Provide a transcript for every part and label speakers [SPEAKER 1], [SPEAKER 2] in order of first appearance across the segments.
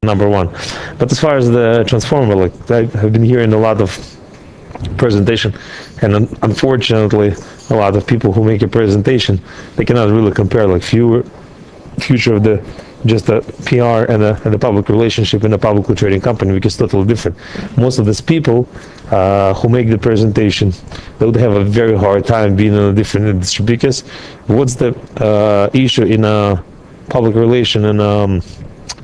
[SPEAKER 1] number one. But as far as the transformer, like I have been hearing a lot of presentation, and unfortunately a lot of people who make a presentation, they cannot really compare like future of the just the PR and the public relationship in a publicly trading company, because it's totally different. Most of these people who make the presentation, they would have a very hard time being in a different industry, because what's the issue in a public relation and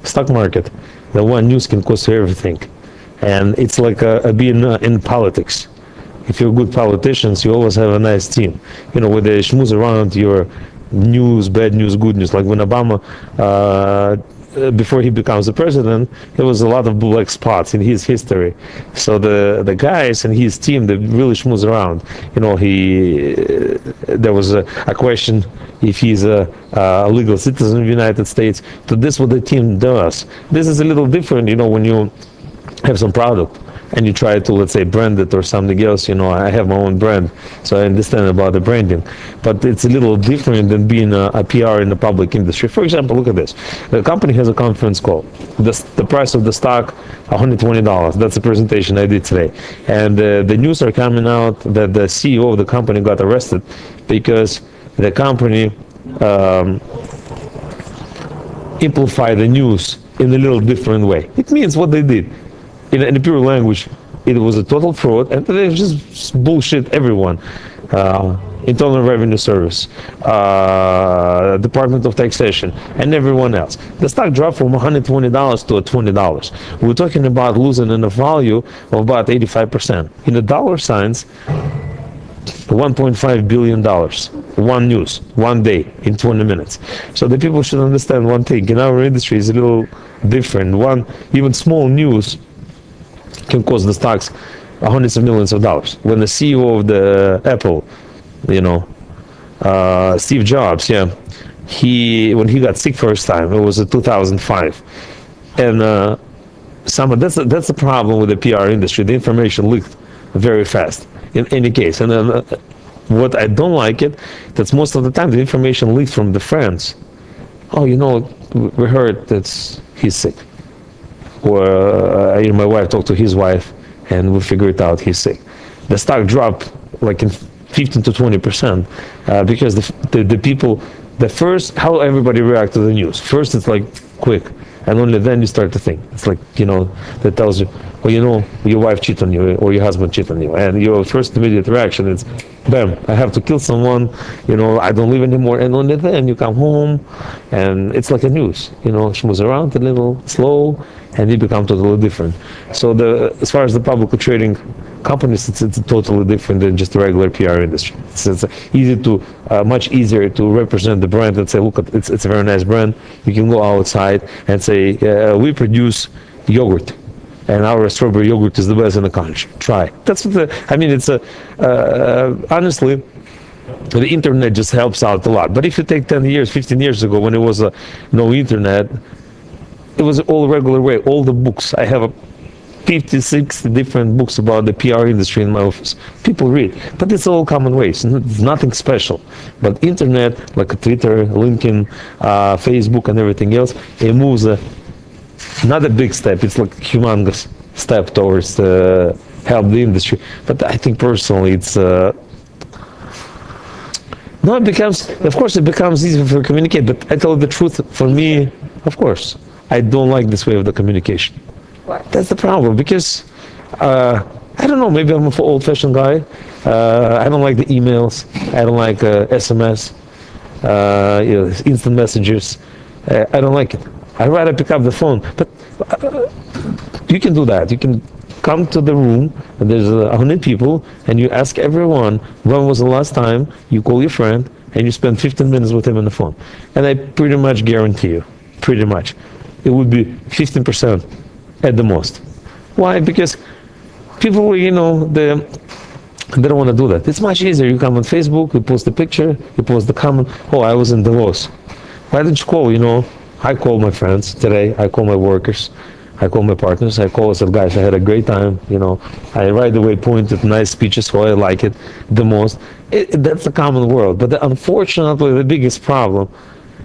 [SPEAKER 1] stock market? The one news can cost you everything, and it's like being in politics. If you're good politicians, you always have a nice team. You know, where they schmooze around your news, bad news, good news. Like when Obama, before he becomes the president, there was a lot of black spots in his history. So the guys and his team, they really schmooze around. You know, there was a question if he's a legal citizen of the United States. So this is what the team does. This is a little different, you know, when you have some product and you try to, let's say, brand it or something else. You know, I have my own brand, so I understand about the branding, but it's a little different than being a PR in the public industry. For example, look at this. The company has a conference call. The price of the stock, $120. That's the presentation I did today. And the news are coming out that the CEO of the company got arrested because the company amplified the news in a little different way. It means what they did. In a pure language, it was a total fraud, and they just bullshit everyone. Internal Revenue Service, Department of Taxation, and everyone else. The stock dropped from $120 to $20. We're talking about losing in a value of about 85%. In the dollar signs, $1.5 billion. One news, one day, in 20 minutes. So the people should understand one thing. In our industry, is a little different. One, even small news can cost the stocks hundreds of millions of dollars. When the CEO of the Apple, you know, Steve Jobs, yeah, when he got sick first time, it was in 2005, and that's the problem with the PR industry. The information leaked very fast. In any case, and then what I don't like it, that's most of the time the information leaked from the friends. Oh, you know, we heard that he's sick. Or my wife talked to his wife, and we figured it out he's sick. The stock dropped like in 15 to 20% because the people, the first, how everybody react to the news. First, it's like quick, and only then you start to think. It's like, you know, that tells you, well, you know, your wife cheated on you or your husband cheated on you, and your first immediate reaction is, bam, I have to kill someone, you know, I don't live anymore, and only then you come home, and it's like a news, you know, she moves around a little slow, and you become totally different. So as far as the publicly trading companies, it's totally different than just the regular PR industry. It's much easier to represent the brand and say, look, it's a very nice brand. You can go outside and say, we produce yogurt, and our strawberry yogurt is the best in the country. Try. That's what it's honestly, the internet just helps out a lot. But if you take 10 years, 15 years ago, when it was no internet, it was all regular way. All the books, I have 50, 60 different books about the PR industry in my office. People read, but it's all common ways. It's nothing special. But internet, like Twitter, LinkedIn, Facebook, and everything else, it moves not a big step. It's like a humongous step towards help the industry. But I think personally, it's no. It becomes, of course, it becomes easier to communicate. But I tell you the truth. For me, of course, I don't like this way of the communication. That's the problem, because I don't know, maybe I'm an old-fashioned guy. I don't like the emails. I don't like SMS, instant messages. I don't like it. I'd rather pick up the phone. But you can do that. You can come to the room, and there's 100 people, and you ask everyone, when was the last time you call your friend, and you spend 15 minutes with him on the phone. And I pretty much guarantee you, it would be 15% at the most. Why? Because people, you know, they don't want to do that. It's much easier. You come on Facebook, you post a picture, you post the comment, oh, I was in Davos. Why didn't you call? You know, I call my friends today, I call my workers, I call my partners, I call and said, guys, I had a great time, you know, I right away pointed nice speeches, so I like it the most. That's the common world. But unfortunately, the biggest problem,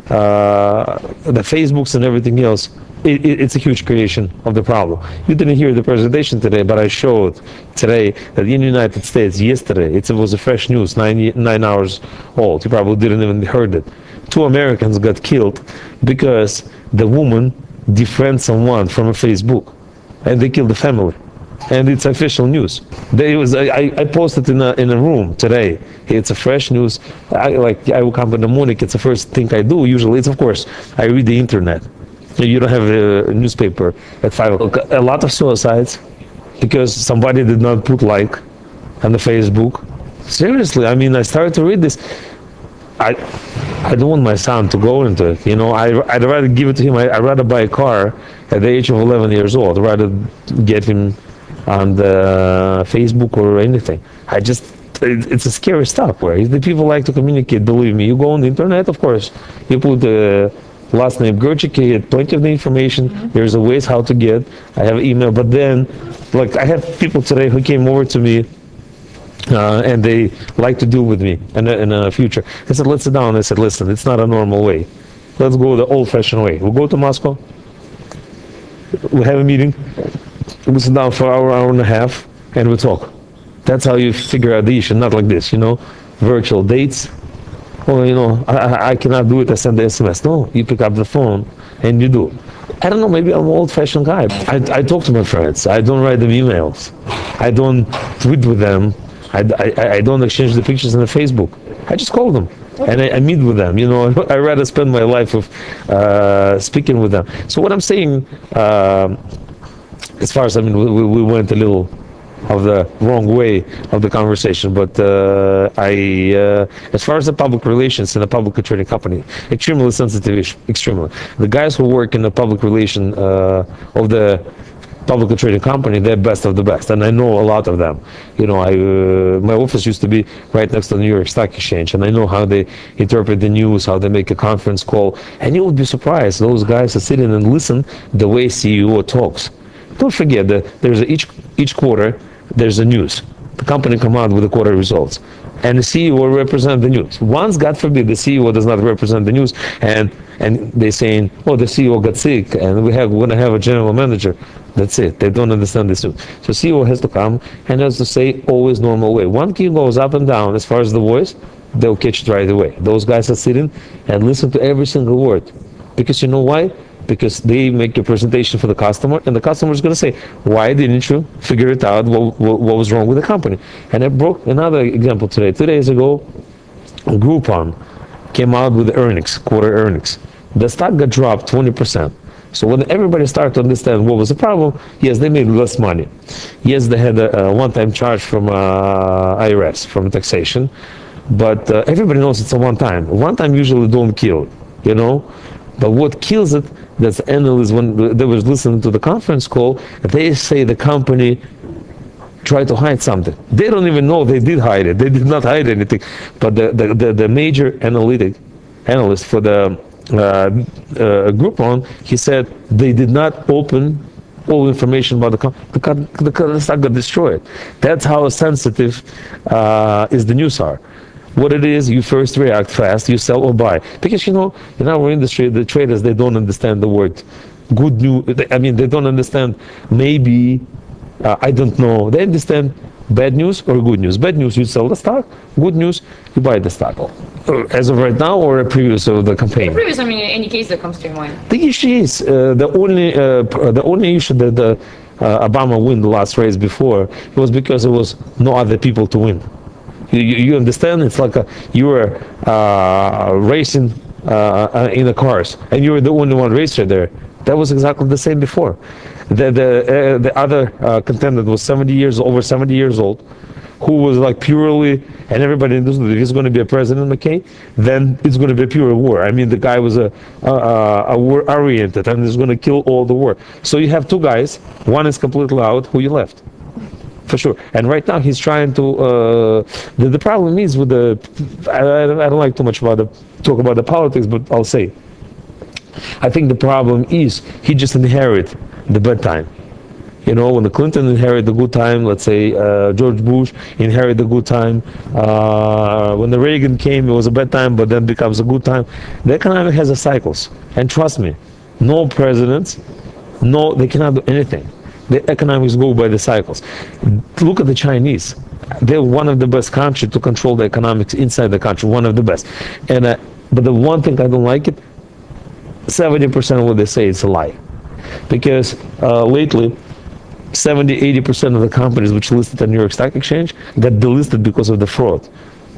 [SPEAKER 1] the Facebooks and everything else, it's a huge creation of the problem. You didn't hear the presentation today, but I showed today that in the United States yesterday, it was a fresh news, 9 hours old. You probably didn't even heard it. 2 Americans got killed because the woman defriended someone from a Facebook, and they killed the family. And it's official news. I posted in a room today. It's a fresh news. I wake up in the morning. It's the first thing I do. Usually, it's of course I read the internet. You don't have a newspaper at 5 o'clock. A lot of suicides because somebody did not put like on the Facebook. Seriously, I mean, I started to read this. I don't want my son to go into it. You know, I'd rather give it to him. I'd rather buy a car at the age of 11 years old. I'd rather get him on the Facebook or anything. It's a scary stuff where the people like to communicate. Believe me, you go on the internet, of course, you put the last name Gerchik, you get plenty of the information. There's a ways how to get. I have email, but then, like I have people today who came over to me and they like to deal with me in the future. I said, let's sit down. I said, listen, it's not a normal way. Let's go the old-fashioned way. We'll go to Moscow. We'll have a meeting. We sit down for an hour and a half, and we talk. That's how you figure out the issue, not like this, you know, virtual dates. Well, you know, I cannot do it. I send the SMS. No, you pick up the phone, and you do. I don't know, maybe I'm an old-fashioned guy. I talk to my friends. I don't write them emails. I don't tweet with them. I don't exchange the pictures on the Facebook. I just call them. And I meet with them, you know. I rather spend my life of speaking with them. So what I'm saying, as far as, I mean, we went a little of the wrong way of the conversation, but as far as the public relations in a publicly traded company, extremely sensitive issue, extremely. The guys who work in the public relation of the publicly traded company, they're best of the best, and I know a lot of them. You know, my office used to be right next to the New York Stock Exchange, and I know how they interpret the news, how they make a conference call, and you would be surprised. Those guys are sitting and listen the way CEO talks. Don't forget that there's each quarter there's a news. The company come out with the quarter results, and the CEO will represent the news. Once, God forbid, the CEO does not represent the news, and they're saying, oh, the CEO got sick, and we're going to have a general manager. That's it. They don't understand this news. So CEO has to come and has to say always normal way. One key goes up and down as far as the voice, they'll catch it right away. Those guys are sitting and listen to every single word. Because you know why? Because they make a presentation for the customer, and the customer is going to say, why didn't you figure it out what was wrong with the company? And I broke another example today. 2 days ago, Groupon came out with the earnings, quarter earnings. The stock got dropped 20%. So when everybody started to understand what was the problem, yes, they made less money. Yes, they had a one-time charge from IRS, from taxation. But everybody knows it's a one-time. One-time usually don't kill, you know. But what kills it, that's analysts, when they was listening to the conference call, they say the company tried to hide something. They don't even know they did hide it. They did not hide anything. But the major analyst for the Groupon, he said they did not open all information about the company. The stock got destroyed. That's how sensitive is the news are. What it is, you first react fast, you sell or buy. Because, you know, in our industry, the traders, they don't understand the word good news. I mean, they don't understand maybe, I don't know. They understand bad news or good news. Bad news, you sell the stock. Good news, you buy the stock. As of right now, or a previous of the campaign? The
[SPEAKER 2] previous, I mean, any case that comes to your mind.
[SPEAKER 1] The issue is, the only issue that Obama won the last race before was because there was no other people to win. You understand? It's like you were racing in the cars, and you were the only one racer there. That was exactly the same before. The other contender was over 70 years old, who was like purely, and everybody knows that if he's going to be a president, McCain, then it's going to be a pure war. I mean, the guy was a war-oriented, and he's going to kill all the war. So you have two guys. One is completely out. Who you left? For sure. And right now he's trying to. The problem is with the. I don't like too much talk about the politics, but I'll say. I think the problem is he just inherited the bad time. You know, when the Clinton inherited the good time, let's say George Bush inherited the good time. When the Reagan came, it was a bad time, but then becomes a good time. The economy has a cycles, and trust me, no presidents, no, they cannot do anything. The economics go by the cycles. Look at the Chinese. They're one of the best countries to control the economics inside the country, one of the best. And but the one thing I don't like it, 70% of what they say is a lie. Because lately, 70-80% of the companies which listed on New York Stock Exchange got delisted because of the fraud,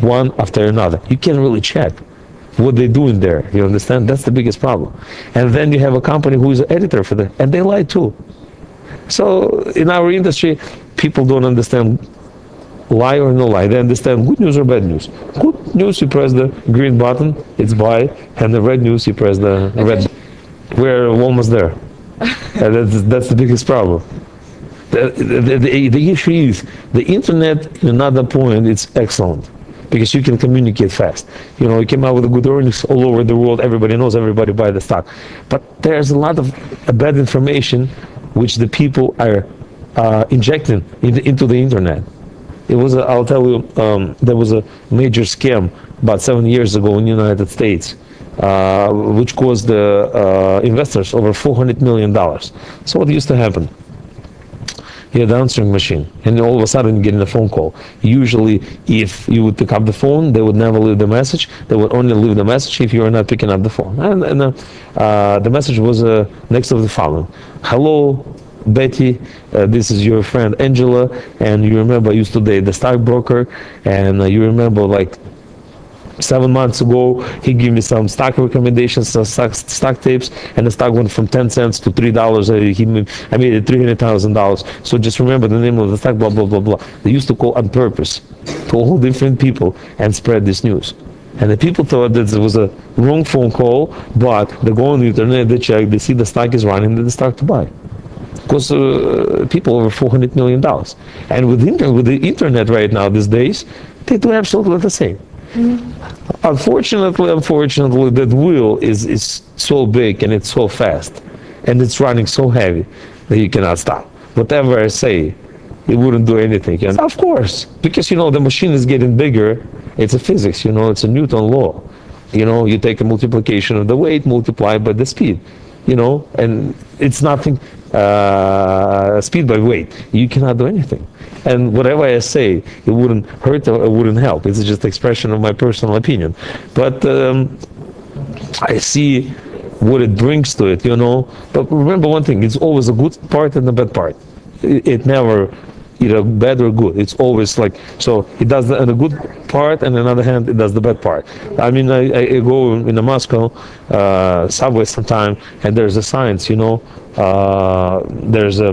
[SPEAKER 1] one after another. You can't really check what they're doing there. You understand? That's the biggest problem. And then you have a company who is an editor for them, and they lie too. So in our industry, people don't understand lie or no lie. They understand good news or bad news. Good news, you press the green button, it's buy, and the red news, you press the red. We're almost there. And that's the biggest problem. The issue is the internet. Another point, it's excellent because you can communicate fast. You know, you came out with good earnings all over the world. Everybody knows, everybody buy the stock. But there's a lot of bad information which the people are injecting into the internet. It was, I'll tell you, there was a major scam about 7 years ago in the United States, which caused the investors over $400 million. So what used to happen? You had the answering machine, and all of a sudden you get a phone call. Usually, if you would pick up the phone, they would never leave the message. They would only leave the message if you are not picking up the phone. And the message was next to the following: "Hello, Betty, this is your friend Angela, and you remember I used to date the stockbroker, and you remember like 7 months ago he gave me some stock recommendations, some stock tips, and the stock went from 10 cents to $3. I made it $300,000. So just remember the name of the stock, blah blah blah blah." They used to call on purpose to all different people and spread this news. And the people thought that it was a wrong phone call, but they go on the internet, they check, they see the stock is running, they start to buy. Because people over $400 million. And with the internet right now these days, they do absolutely the same. Mm-hmm. Unfortunately, that wheel is so big and it's so fast, and it's running so heavy that you cannot stop. Whatever I say, it wouldn't do anything. And of course, because the machine is getting bigger. It's a physics, it's a Newton law. You take a multiplication of the weight, multiply by the speed. And it's nothing. Speed by weight. You cannot do anything. And whatever I say, it wouldn't hurt or it wouldn't help. It's just expression of my personal opinion. But I see what it brings to it, But remember one thing, it's always a good part and a bad part. It never either bad or good. It's always like, so it does the good part, and on the other hand, it does the bad part. I mean, I go in the Moscow subway sometime, and there's a signs, there's a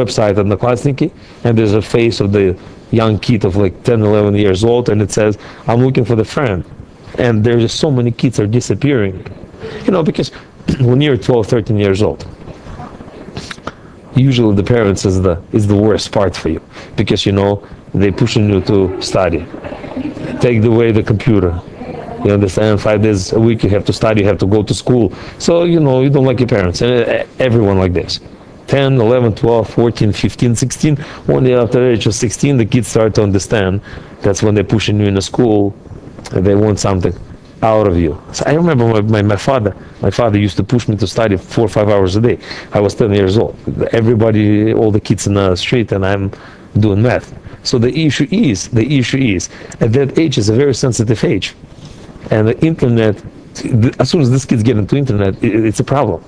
[SPEAKER 1] website on the Klasniki, and there's a face of the young kid of like 10, 11 years old, and it says, "I'm looking for the friend." And there's just so many kids are disappearing, because when you're 12, 13 years old, usually the parents is the worst part for you, because they pushing you to study, take away the computer. You understand? 5 days a week you have to study, you have to go to school. So you don't like your parents, and everyone like this. 10, 11, 12, 14, 15, 16. Only after the age of 16, the kids start to understand. That's when they're pushing you in the school, and they want something out of you. So I remember my father. My father used to push me to study 4 or 5 hours a day. I was 10 years old. Everybody, all the kids in the street, and I'm doing math. So the issue is, at that age is a very sensitive age. And the internet, as soon as these kids get into internet, it's a problem.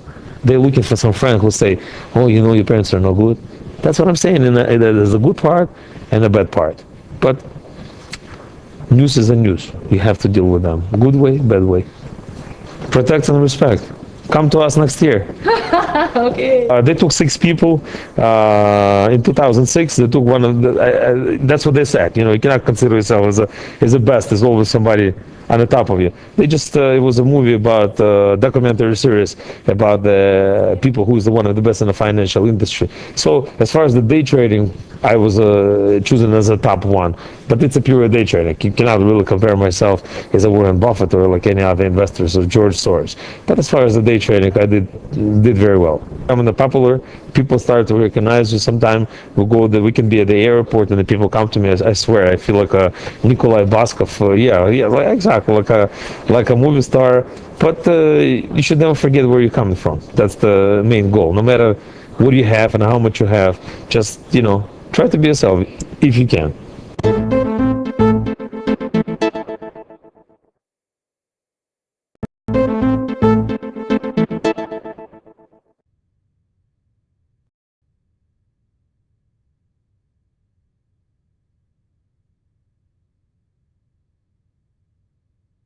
[SPEAKER 1] They're looking for some friend who say, "Oh, your parents are no good." That's what I'm saying. And there's a good part and a bad part. But news is a news. You have to deal with them. Good way, bad way. Protect and respect. Come to us next year.
[SPEAKER 2] Okay.
[SPEAKER 1] They took 6 people in 2006. They took one of the. That's what they said. You cannot consider yourself as the best. There's always somebody on the top of you. They just it was a movie about documentary series about the people who is one of the best in the financial industry. So as far as the day trading, I was chosen as a top one, but it's a pure day trading. You cannot really compare myself as a Warren Buffett or like any other investors or George Soros. But as far as the day trading, I did very well. I'm in the popular people start to recognize you. Sometimes we can be at the airport and the people come to me. I swear, I feel like a Nikolai Baskov. Like, exactly, like a movie star. But you should never forget where you're coming from. That's the main goal. No matter what you have and how much you have, just try to be yourself if you can.